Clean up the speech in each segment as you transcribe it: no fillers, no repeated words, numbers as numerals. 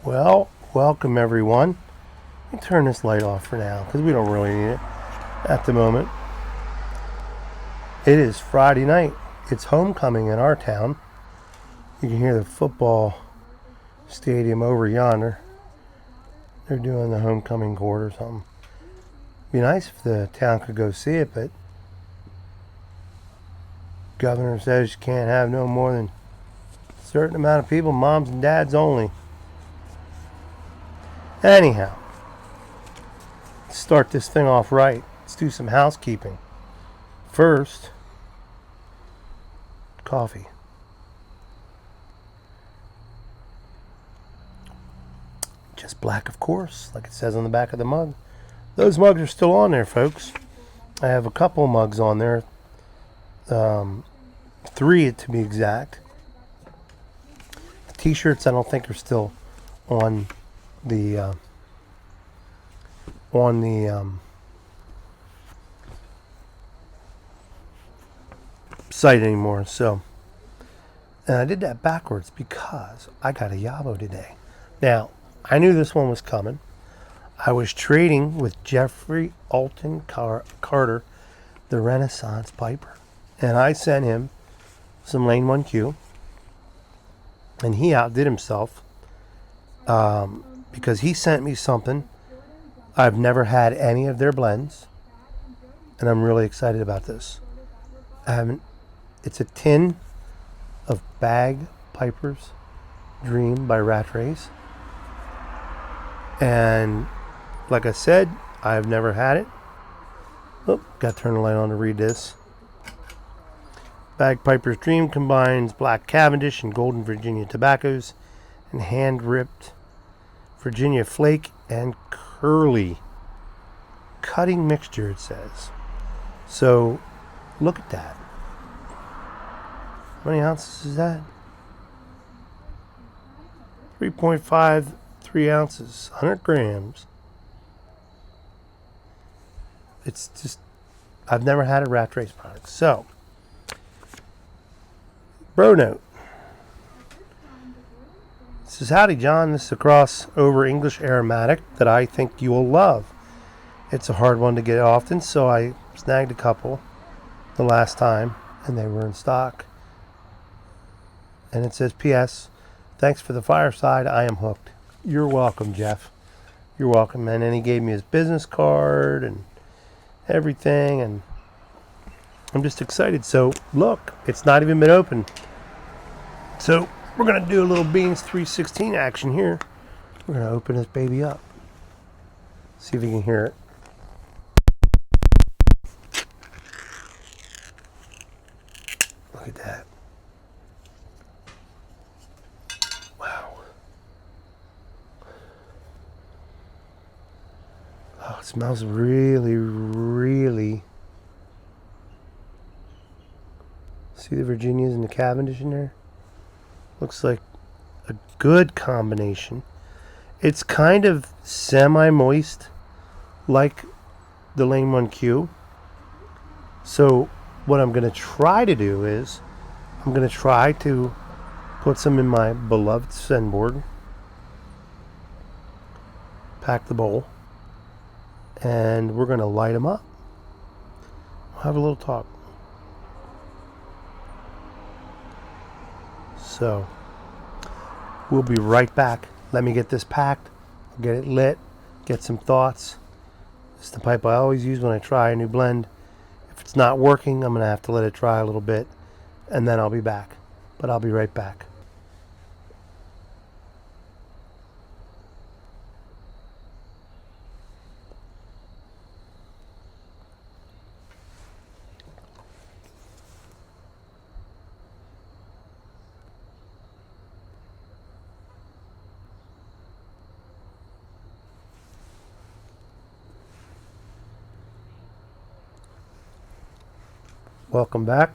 Well, welcome everyone. Let me turn this light off for now because we don't really need it at the moment. It is Friday night. It's homecoming in our town. You can hear the football stadium over yonder. They're doing the homecoming court or something. Be nice if the town could go see it, but governor says you can't have no more than a certain amount of people, moms and dads only. Anyhow, let's start this thing off right. Let's do some housekeeping. First, coffee. Just black, of course, like it says on the back of the mug. Those mugs are still on there, folks. I have a couple mugs on there. 3 to be exact. The t-shirts I don't think are still on the site anymore. So, and I did that backwards because I got a Yabo today. Now, I knew this one was coming. I was trading with Jeffery Alton Carter, the Renaissance Piper, and I sent him some Lane 1Q, and he outdid himself because he sent me something. I've never had any of their blends, and I'm really excited about this. It's a tin of Bag Piper's Dream by Rat Race, and like I said, I've never had it. Oh, got to turn the light on to read this. Bagpiper's Dream combines black Cavendish and golden Virginia tobaccos and hand-ripped Virginia flake and curly cutting mixture, it says. So, look at that. How many ounces is that? 3.53 ounces, 100 grams. It's just, I've never had a Rat Race product. So, bro note. It says, howdy John, this is a crossover English aromatic that I think you will love. It's a hard one to get often, so I snagged a couple the last time, and they were in stock. And it says, P.S. Thanks for the fireside, I am hooked. You're welcome, Jeff. You're welcome, man. And he gave me his business card and everything, and I'm just excited. So look, it's not even been opened. So we're gonna do a little Beans 316 action here. We're gonna open this baby up, see if you can hear it. Look at that. Wow. Oh, it smells really, really. See the Virginias and the Cavendish in there? Looks like a good combination. It's kind of semi-moist, like the Lane 1Q. So what I'm going to try to do is, I'm going to try to put some in my beloved Sendboard, pack the bowl, and we're going to light them up. We'll have a little talk. So, we'll be right back. Let me get this packed, get it lit, get some thoughts. This is the pipe I always use when I try a new blend. If it's not working, I'm going to have to let it dry a little bit, and then I'll be back. But I'll be right back. Welcome back.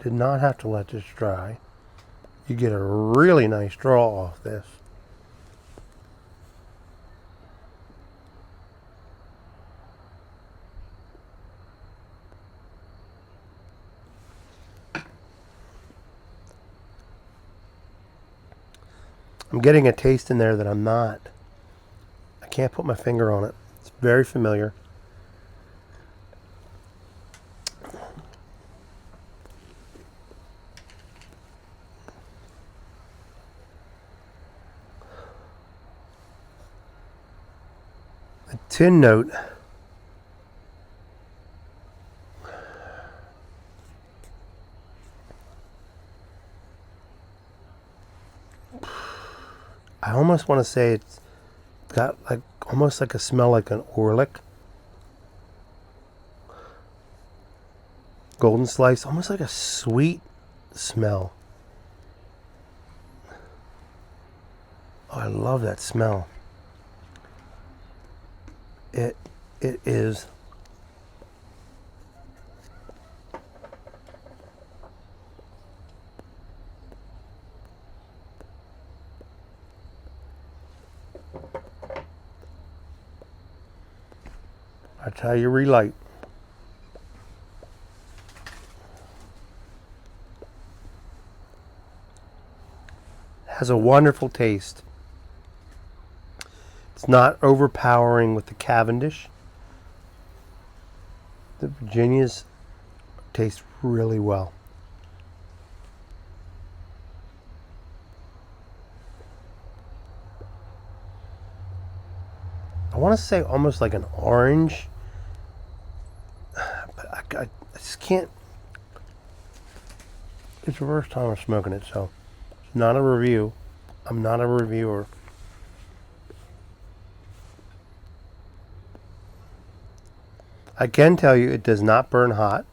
Did not have to let this dry. You get a really nice draw off this. I'm getting a taste in there that I can't put my finger on it. It's very familiar. The tin note I almost want to say it's got like almost like a smell like an Orlick. Golden slice, almost like a sweet smell. Oh, I love that smell. It is I tell you, relight. Has a wonderful taste. It's not overpowering with the Cavendish. The Virginias taste really well. I want to say almost like an orange, but I just can't. It's the first time I'm smoking it, so it's not a review. I'm not a reviewer. I can tell you it does not burn hot.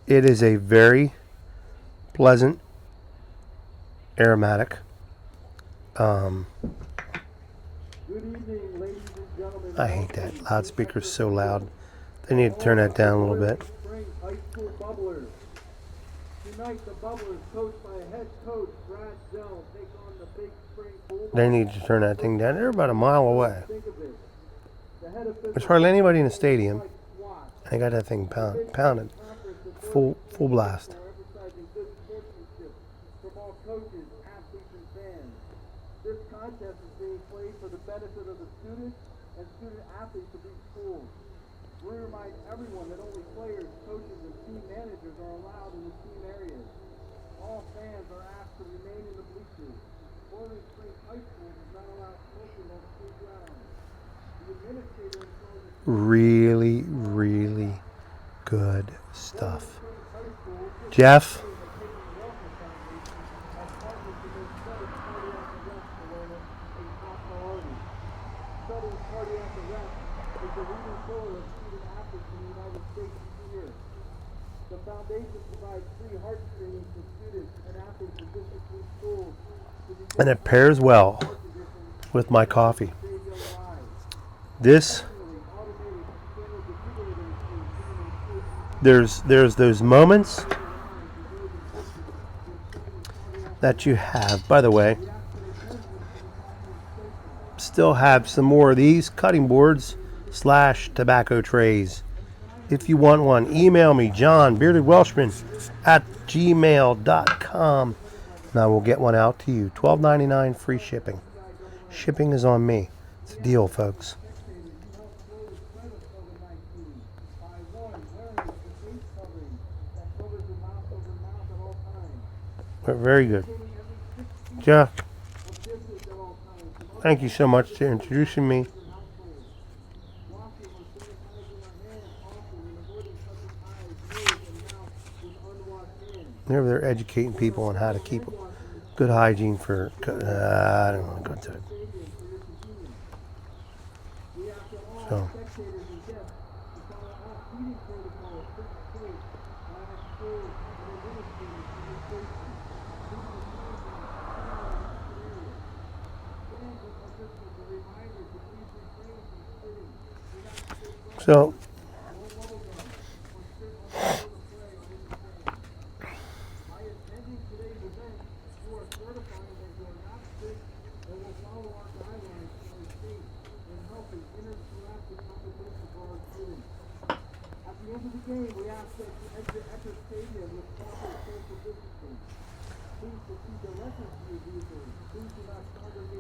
It is a very pleasant aromatic. I hate that. Loudspeaker's so loud. They need to turn that down a little bit. They need to turn that thing down. They're about a mile away. There's hardly anybody in the stadium. And they got that thing pounded. Full blast. This contest is being played for the benefit of the students and student athletes of each school. We remind everyone that only players, coaches, and team managers are allowed in the team areas. All fans are asked to remain in the bleachers. Bowling Springs High School does not allow smoking on school grounds. The administrator really, really good stuff. Jeff. The foundation provides free heart screenings for students and athletes in District 3 schools. And it pairs well with my coffee. There's those moments that you have. By the way, still have some more of these cutting boards / tobacco trays. If you want one, email me, johnbeardedwelshman @gmail.com, and I will get one out to you. $12.99 free shipping. Shipping is on me. It's a deal, folks. Very good. Jeff, thank you so much for introducing me. They're educating people on how to keep good hygiene for. I don't want to go into it. So. So.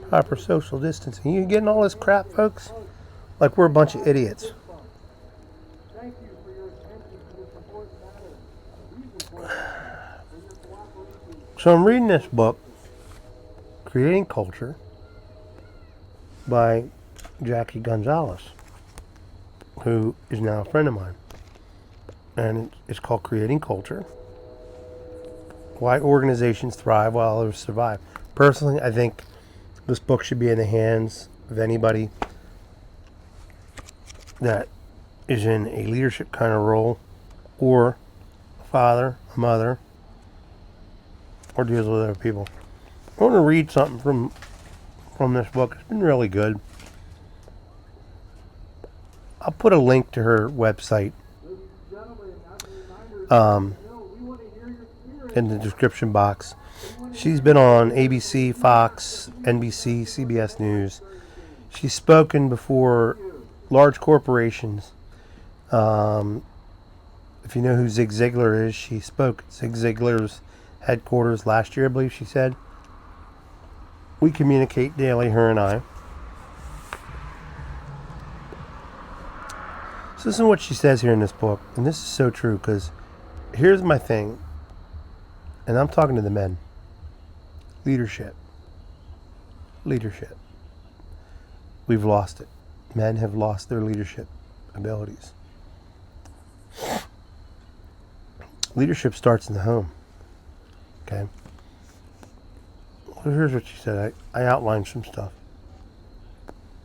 Proper social distancing. You getting all this crap, folks? Like we're a bunch of idiots. Thank you for your attention to this important matter. These important matters and your cooperation. So I'm reading this book, Creating Culture, by Jackie Gonzalez, who is now a friend of mine. And it's called Creating Culture. Why Organizations Thrive While Others Survive. Personally, I think this book should be in the hands of anybody that is in a leadership kind of role, or a father, a mother, or deals with other people. I want to read something from this book. It's been really good. I'll put a link to her website in the description box. She's been on ABC, Fox, NBC, CBS News. She's spoken before large corporations. If you know who Zig Ziglar is, she spoke at Zig Ziglar's headquarters last year, I believe she said. We communicate daily, her and I. So listen to what she says here in this book. And this is so true, because here's my thing. And I'm talking to the men. Leadership. Leadership. We've lost it. Men have lost their leadership abilities. Leadership starts in the home. Okay? Well, here's what she said. I outlined some stuff.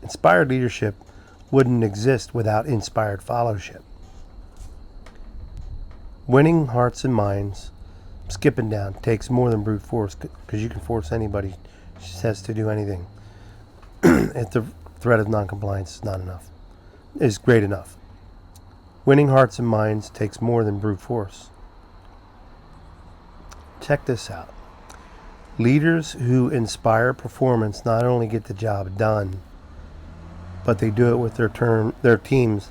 Inspired leadership wouldn't exist without inspired followership. Winning hearts and minds, skipping down, takes more than brute force, because you can force anybody, she says, to do anything. If the threat of noncompliance is not enough, is great enough. Winning hearts and minds takes more than brute force. Check this out. Leaders who inspire performance not only get the job done, but they do it with their teams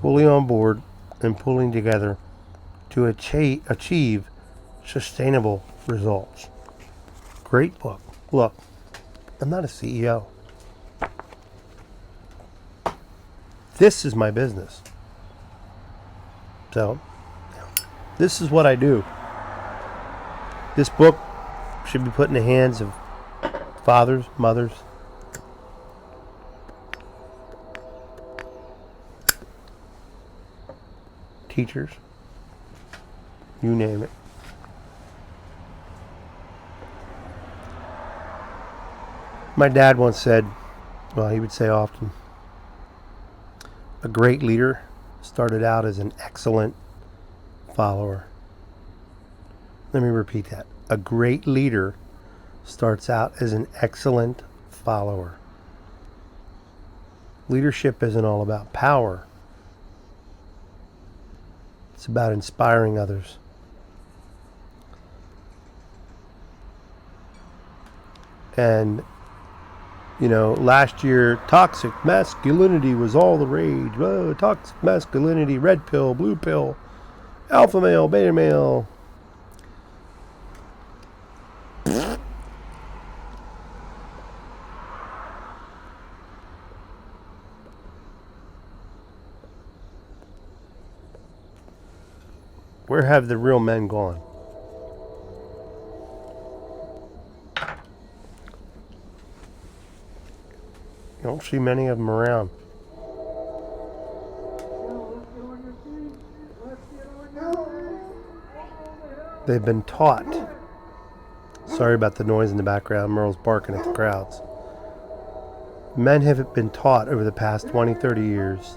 fully on board and pulling together to achieve sustainable results. Great book. Look, I'm not a CEO. This is my business. So, this is what I do. This book should be put in the hands of fathers, mothers, teachers, you name it. My dad once said, well, he would say often, a great leader started out as an excellent follower. Let me repeat that. A great leader starts out as an excellent follower. Leadership isn't all about power. It's about inspiring others. And, you know, last year, toxic masculinity was all the rage. Oh, toxic masculinity, red pill, blue pill, alpha male, beta male. Where have the real men gone? You don't see many of them around. They've been taught. Sorry about the noise in the background. Merle's barking at the crowds. Men have been taught over the past 20, 30 years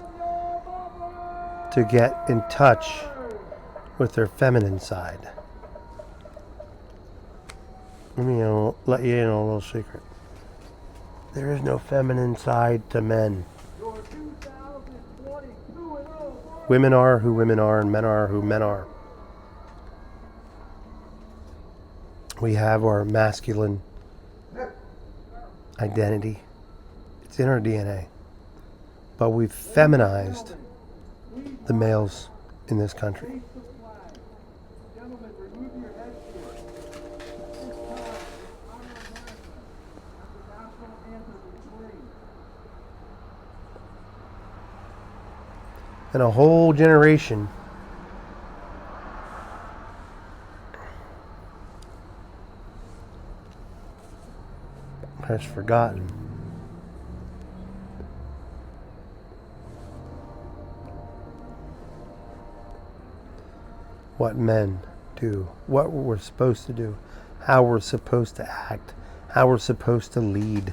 to get in touch with their feminine side. Let me let you in on a little secret. There is no feminine side to men. Women are who women are, and men are who men are. We have our masculine identity. It's in our DNA. But we've feminized the males in this country. And a whole generation has forgotten what men do, what we're supposed to do, how we're supposed to act, how we're supposed to lead.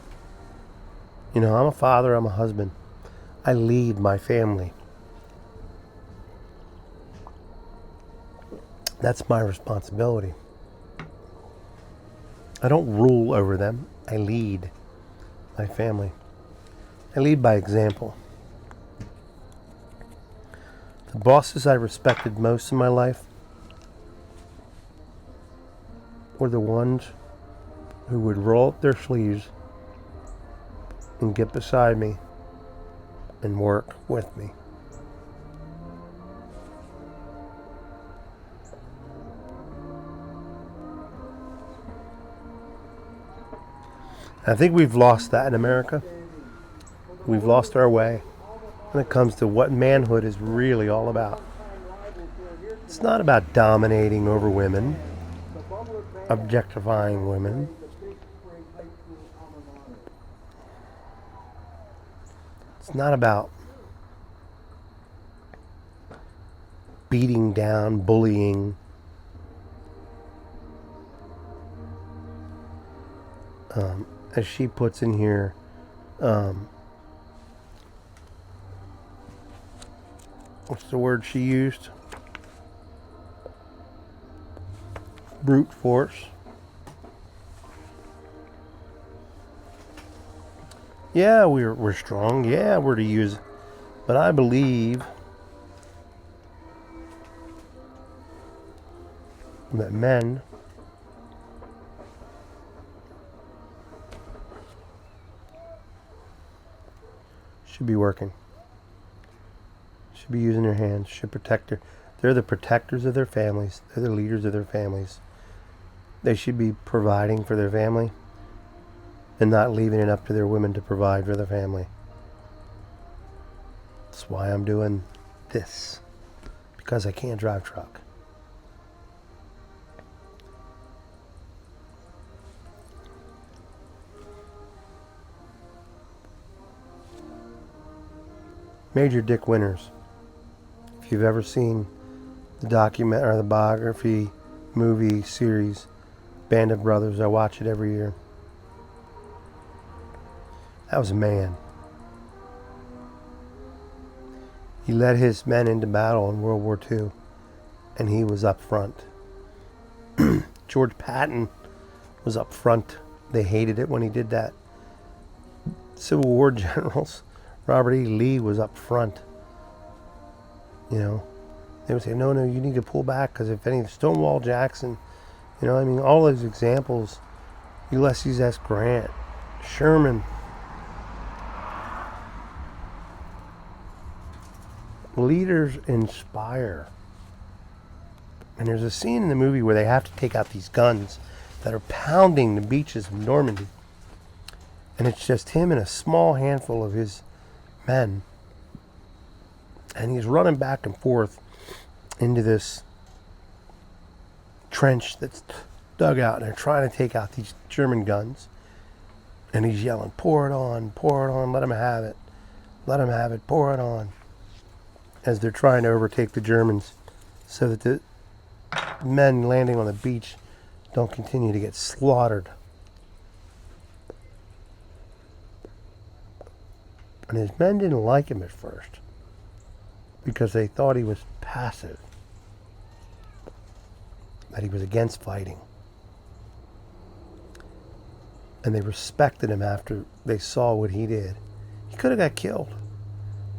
You know, I'm a father, I'm a husband. I lead my family. That's my responsibility. I don't rule over them. I lead my family. I lead by example. The bosses I respected most in my life were the ones who would roll up their sleeves and get beside me and work with me. I think we've lost that in America. We've lost our way when it comes to what manhood is really all about. It's not about dominating over women, objectifying women. It's not about beating down, bullying. As she puts in here, what's the word she used? Brute force. Yeah, we're strong. Yeah, we're to use. But I believe that men should be working. Should be using their hands. Should protect their. They're the protectors of their families. They're the leaders of their families. They should be providing for their family and not leaving it up to their women to provide for their family. That's why I'm doing this. Because I can't drive truck. Major Dick Winters. If you've ever seen the document or the biography movie series Band of Brothers, I watch it every year. That was a man. He led his men into battle in World War II, and he was up front. George Patton was up front. They hated it when he did that. Civil War generals, Robert E. Lee was up front. You know, they would say, no, you need to pull back because if any, Stonewall Jackson, you know, I mean, all those examples, Ulysses S. Grant, Sherman. Leaders inspire. And there's a scene in the movie where they have to take out these guns that are pounding the beaches of Normandy. And it's just him and a small handful of his men. And he's running back and forth into this trench that's dug out. And they're trying to take out these German guns. And he's yelling, pour it on, let them have it. Let them have it, pour it on. As they're trying to overtake the Germans so that the men landing on the beach don't continue to get slaughtered. And his men didn't like him at first because they thought he was passive, that he was against fighting. And they respected him after they saw what he did. He could have got killed,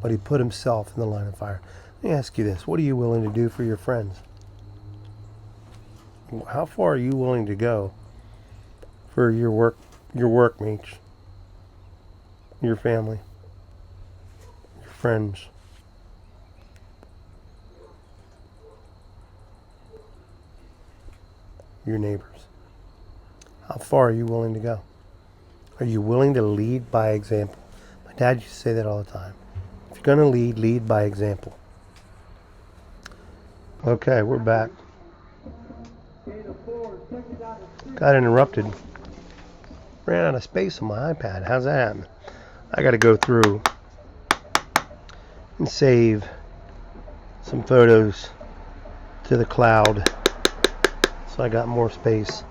but he put himself in the line of fire. Let me ask you this. What are you willing to do for your friends? How far are you willing to go for your workmates, your family, your friends? Your neighbors. How far are you willing to go? Are you willing to lead by example? My dad used to say that all the time. If you're going to lead by example. Okay, we're back. Gain of 4, second down and 6. Got interrupted. Ran out of space on my iPad. How's that happen? I got to go through and save some photos to the cloud so I got more space.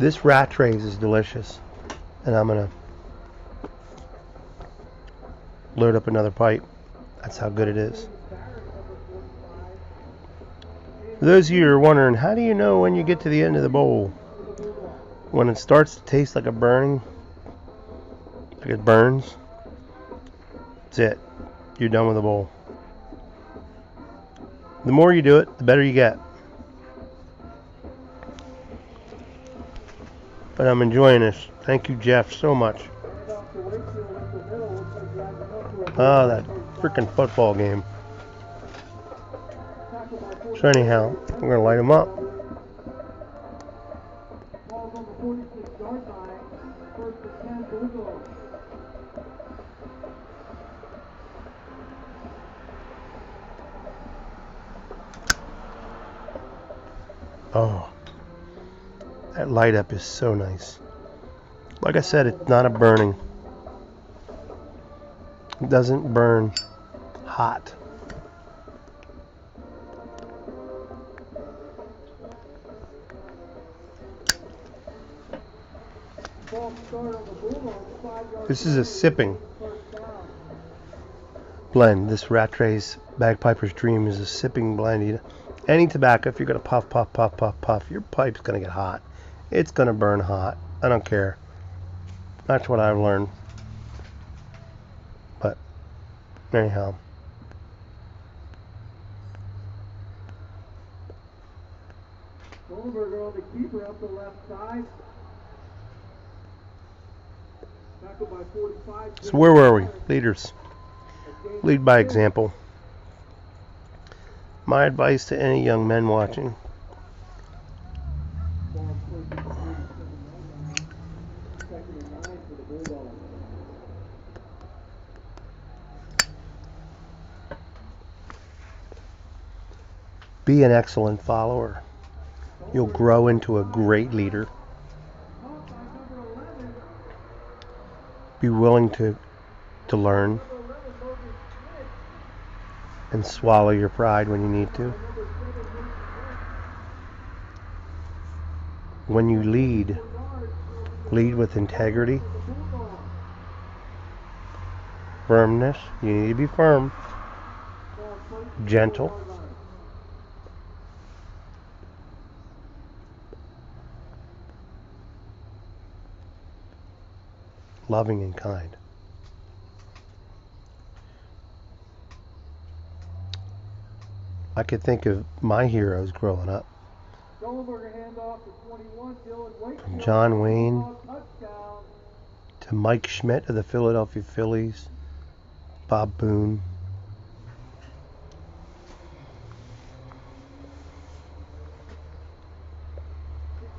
This rat race is delicious, and I'm going to load up another pipe. That's how good it is. For those of you who are wondering, how do you know when you get to the end of the bowl? When it starts to taste like a burning, like it burns, that's it. You're done with the bowl. The more you do it, the better you get. But I'm enjoying this. Thank you, Jeff, so much. Oh, that freaking football game. So anyhow, we're going to light them up. Ball's on the 46-yard line. First and 10, Bulldogs. Oh, that light up is so nice. Like I said, it's not a burning. It doesn't burn hot. Ball start on the Bulldogs, 5-yard This is a sipping first down. blend. This Rat Race Bagpiper's Dream is a sipping blend. Any tobacco, if you're going to puff, puff, puff, puff, puff, your pipe's going to get hot. It's going to burn hot. I don't care. That's what I've learned. But anyhow. Goldberger on the keeper up the left side. Tackled by 45. So where were we? Leaders. Lead by example. My advice to any young men watching. Ball close to the 47-yard line. Second and 9 for the Bulldogs. Be an excellent follower. You'll grow into a great leader. Caught by number 11. Be willing to learn Number 11, Logan Smith. and swallow your pride when you need to. Number 7, Mason West. When you lead, lead with integrity, The Bulldogs. firmness. You need to be firm, Ball close to the gentle, 4-yard line. loving, and kind. I could think of my heroes growing up. Goldberger handoff to 21, Dylan Wakefield. From John Wayne Touchdown. to Mike Schmidt of the Philadelphia Phillies, Bob Boone,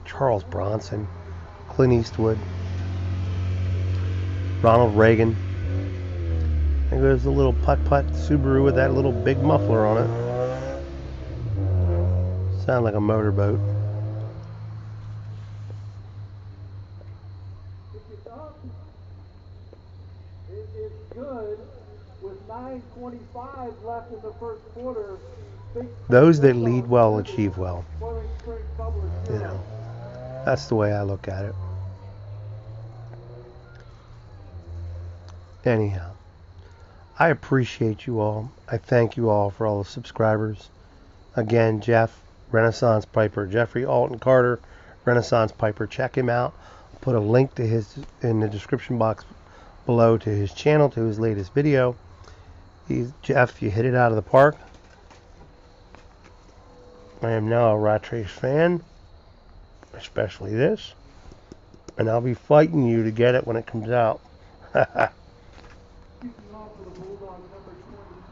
Charles Bronson, Clint Eastwood, Ronald Reagan. I think there's a little putt-putt Subaru with that little big muffler on it. Sound like a motorboat. Pick it up. It is good with 9:25 left in the first quarter. Those that lead well achieve well. Boiling Spring Public You know, that's the way I look at it. Anyhow, I appreciate you all. I thank you all for all the subscribers. Again, Jeff, Renaissance Piper, Jeffrey, Alton, Carter, Renaissance Piper. Check him out. I'll put a link to his in the description box below to his channel, to his latest video. Jeff, you hit it out of the park. I am now a Rat Race fan, especially this, and I'll be fighting you to get it when it comes out. kicking off for the Bulldogs, number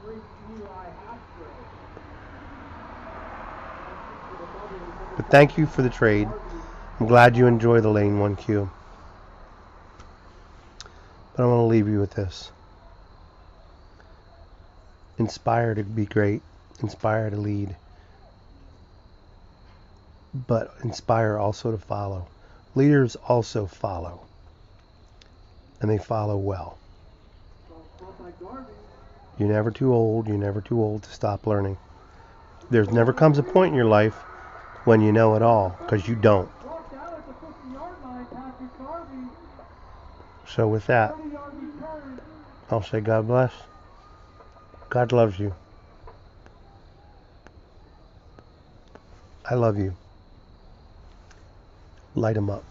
23, Eli Astro. But thank you for the trade. I'm glad you enjoy the Lane 1Q. But I'm going to leave you with this. Inspire to be great. Inspire to lead. but inspire also to follow. Leaders also follow, and they follow well. You're never too old. You're never too old to stop learning. There's never comes a point in your life when you know it all, because you don't. So with that, I'll say God bless. God loves you. I love you. Light 'em up.